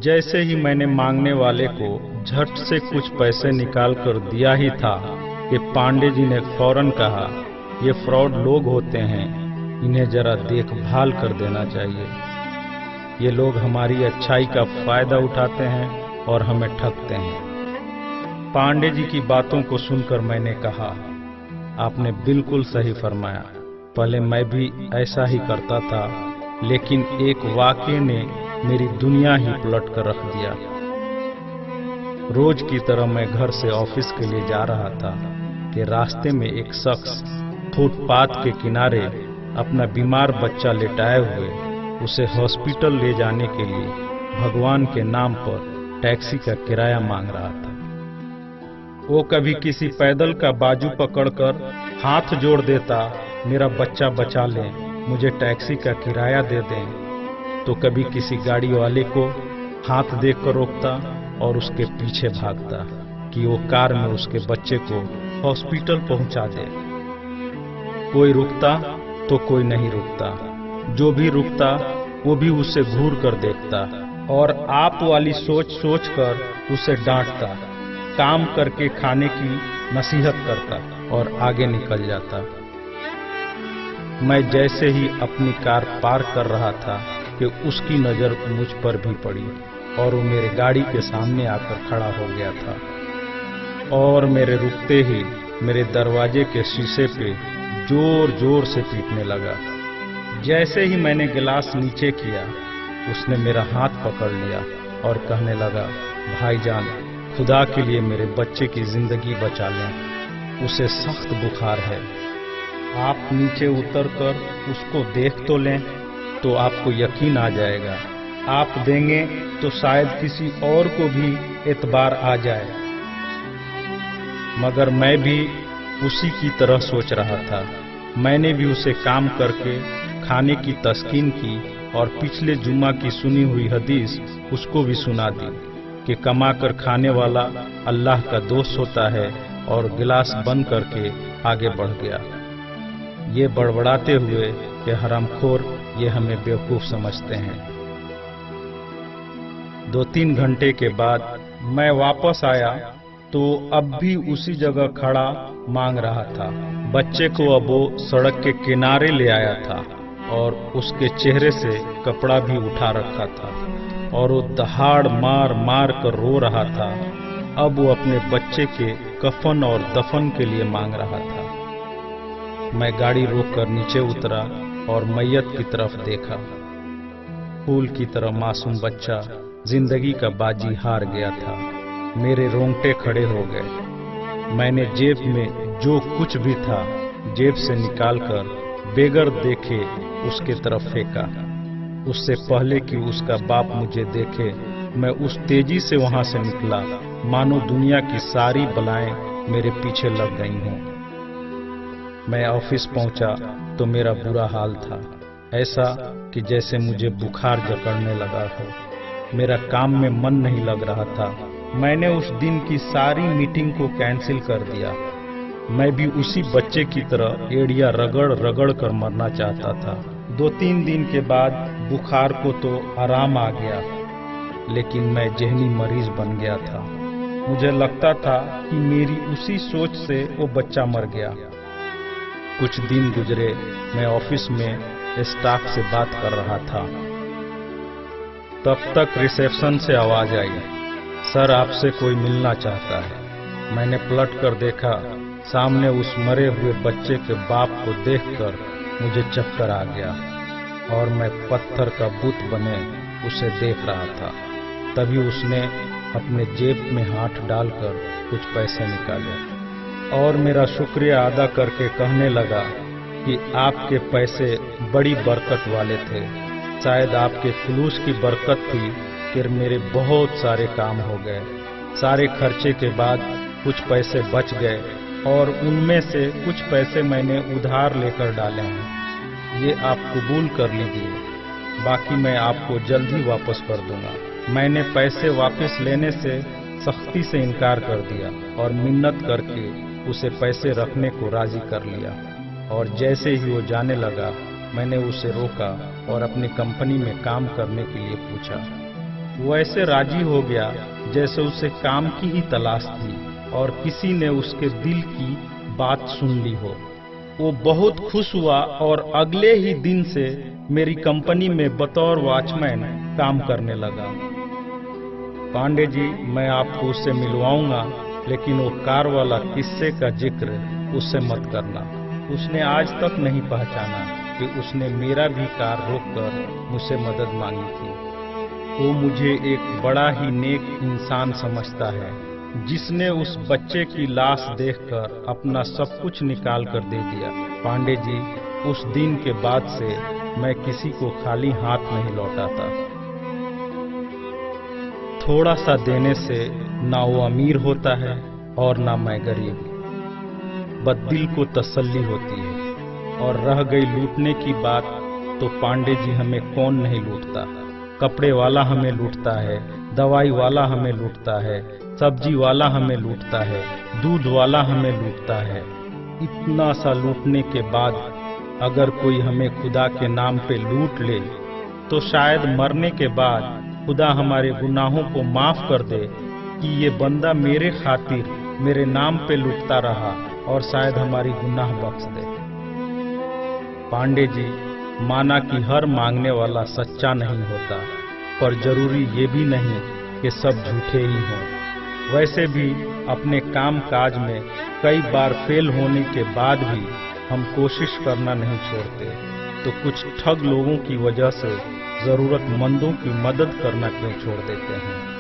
जैसे ही मैंने मांगने वाले को झट से कुछ पैसे निकाल कर दिया ही था कि पांडे जी ने फौरन कहा, ये फ्रॉड लोग होते हैं, इन्हें जरा देखभाल कर देना चाहिए। ये लोग हमारी अच्छाई का फायदा उठाते हैं और हमें ठगते हैं। पांडे जी की बातों को सुनकर मैंने कहा, आपने बिल्कुल सही फरमाया। पहले मैं भी ऐसा ही करता था, लेकिन एक वाक़ये ने मेरी दुनिया ही पलट कर रख दिया। रोज की तरह मैं घर से ऑफिस के लिए जा रहा था कि रास्ते में एक शख्स फुटपाथ के किनारे अपना बीमार बच्चा लेटाए हुए उसे हॉस्पिटल ले जाने के लिए भगवान के नाम पर टैक्सी का किराया मांग रहा था। वो कभी किसी पैदल का बाजू पकड़कर हाथ जोड़ देता, मेरा बच्चा बचा लें, मुझे टैक्सी का किराया दे दें, तो कभी किसी गाड़ी वाले को हाथ देकर रोकता और उसके पीछे भागता कि वो कार में उसके बच्चे को हॉस्पिटल पहुंचा दे। कोई रुकता तो कोई नहीं रुकता, जो भी रुकता वो भी उसे घूर कर देखता और आप वाली सोच सोच कर उसे डांटता, काम करके खाने की नसीहत करता और आगे निकल जाता। मैं जैसे ही अपनी कार पार्क कर रहा था कि उसकी नजर मुझ पर भी पड़ी और वो मेरे गाड़ी के सामने आकर खड़ा हो गया था और मेरे रुकते ही मेरे दरवाजे के शीशे पे जोर जोर से पीटने लगा। जैसे ही मैंने गिलास नीचे किया, उसने मेरा हाथ पकड़ लिया और कहने लगा, भाईजान, खुदा के लिए मेरे बच्चे की जिंदगी बचा लें, उसे सख्त बुखार है, आप नीचे उतरकर उसको देख तो लें, तो आपको यकीन आ जाएगा। आप देंगे तो शायद किसी और को भी एतबार आ जाए। मगर मैं भी उसी की तरह सोच रहा था। मैंने भी उसे काम करके खाने की तस्कीन की और पिछले जुम्मा की सुनी हुई हदीस उसको भी सुना दी कि कमा कर खाने वाला अल्लाह का दोस्त होता है, और गिलास बंद करके आगे बढ़ गया। ये बड़बड़ाते हुए कि हरामखोर, ये हमें बेवकूफ समझते हैं। 2-3 घंटे के बाद मैं वापस आया तो अब भी उसी जगह खड़ा मांग रहा था। बच्चे को अब वो सड़क के किनारे ले आया था और उसके चेहरे से कपड़ा भी उठा रखा था और वो दहाड़ मार मार कर रो रहा था। अब वो अपने बच्चे के कफन और दफन के लिए मांग रहा था। मैं गाड़ी रोककर नीचे उतरा और मैयत की तरफ देखा। फूल की तरह मासूम बच्चा जिंदगी का बाजी हार गया था। मेरे रोंगटे खड़े हो गए। मैंने जेब में जो कुछ भी था जेब से निकालकर बेगर देखे उसके तरफ फेंका। उससे पहले कि उसका बाप मुझे देखे, मैं उस तेजी से वहां से निकला मानो दुनिया की सारी बलाएं मेरे पीछे लग गई हों। मैं ऑफिस पहुंचा तो मेरा बुरा हाल था, ऐसा कि जैसे मुझे बुखार जकड़ने लगा हो। मेरा काम में मन नहीं लग रहा था। मैंने उस दिन की सारी मीटिंग को कैंसिल कर दिया। मैं भी उसी बच्चे की तरह एड़िया रगड़ रगड़ कर मरना चाहता था। 2-3 दिन के बाद बुखार को तो आराम आ गया, लेकिन मैं जहनी मरीज बन गया था। मुझे लगता था कि मेरी उसी सोच से वो बच्चा मर गया। कुछ दिन गुजरे, मैं ऑफिस में स्टाफ से बात कर रहा था। तब तक रिसेप्शन से आवाज आई, सर आपसे कोई मिलना चाहता है। मैंने पलट कर देखा, सामने उस मरे हुए बच्चे के बाप को देखकर मुझे चक्कर आ गया और मैं पत्थर का बुत बने उसे देख रहा था। तभी उसने अपने जेब में हाथ डालकर कुछ पैसे निकाले और मेरा शुक्रिया अदा करके कहने लगा कि आपके पैसे बड़ी बरकत वाले थे। शायद आपके खुलूस की बरकत थी कि मेरे बहुत सारे काम हो गए। सारे खर्चे के बाद कुछ पैसे बच गए और उनमें से कुछ पैसे मैंने उधार लेकर डाले हैं। ये आप कबूल कर लीजिए, बाकी मैं आपको जल्द ही वापस कर दूंगा। मैंने पैसे वापस लेने से सख्ती से इनकार कर दिया और मिन्नत करके उसे पैसे रखने को राजी कर लिया। और जैसे ही वो जाने लगा, मैंने उसे रोका और अपनी कंपनी में काम करने के लिए पूछा। वैसे राजी हो गया जैसे उसे काम की ही तलाश थी और किसी ने उसके दिल की बात सुन ली हो। वो बहुत खुश हुआ और अगले ही दिन से मेरी कंपनी में बतौर वॉचमैन काम करने लगा। पांडे जी, मैं आपको उससे मिलवाऊंगा, लेकिन वो कार वाला किस्से का जिक्र उससे मत करना। उसने आज तक नहीं पहचाना कि उसने मेरा भी कार रोककर मुझसे मदद मांगी थी। वो मुझे एक बड़ा ही नेक इंसान समझता है, जिसने उस बच्चे की लाश देखकर अपना सब कुछ निकाल कर दे दिया। पांडे जी, उस दिन के बाद से मैं किसी को खाली हाथ नहीं लौटाता। थोड़ा सा देने से ना वो अमीर होता है और ना मैं गरीब, बस दिल को तसल्ली होती है। और रह गई लूटने की बात, तो पांडे जी, हमें कौन नहीं लूटता। कपड़े वाला हमें लूटता है, दवाई वाला हमें लूटता है, सब्जी वाला हमें लूटता है, दूध वाला हमें लूटता है। इतना सा लूटने के बाद अगर कोई हमें खुदा के नाम पे लूट ले, तो शायद मरने के बाद खुदा हमारे गुनाहों को माफ कर दे कि ये बंदा मेरे खातिर मेरे नाम पे लूटता रहा, और शायद हमारी गुनाह बख्श दे। पांडे जी, माना कि हर मांगने वाला सच्चा नहीं होता, पर जरूरी ये भी नहीं कि सब झूठे ही हों। वैसे भी अपने काम काज में कई बार फेल होने के बाद भी हम कोशिश करना नहीं छोड़ते, तो कुछ ठग लोगों की वजह से जरूरतमंदों की मदद करना क्यों छोड़ देते हैं।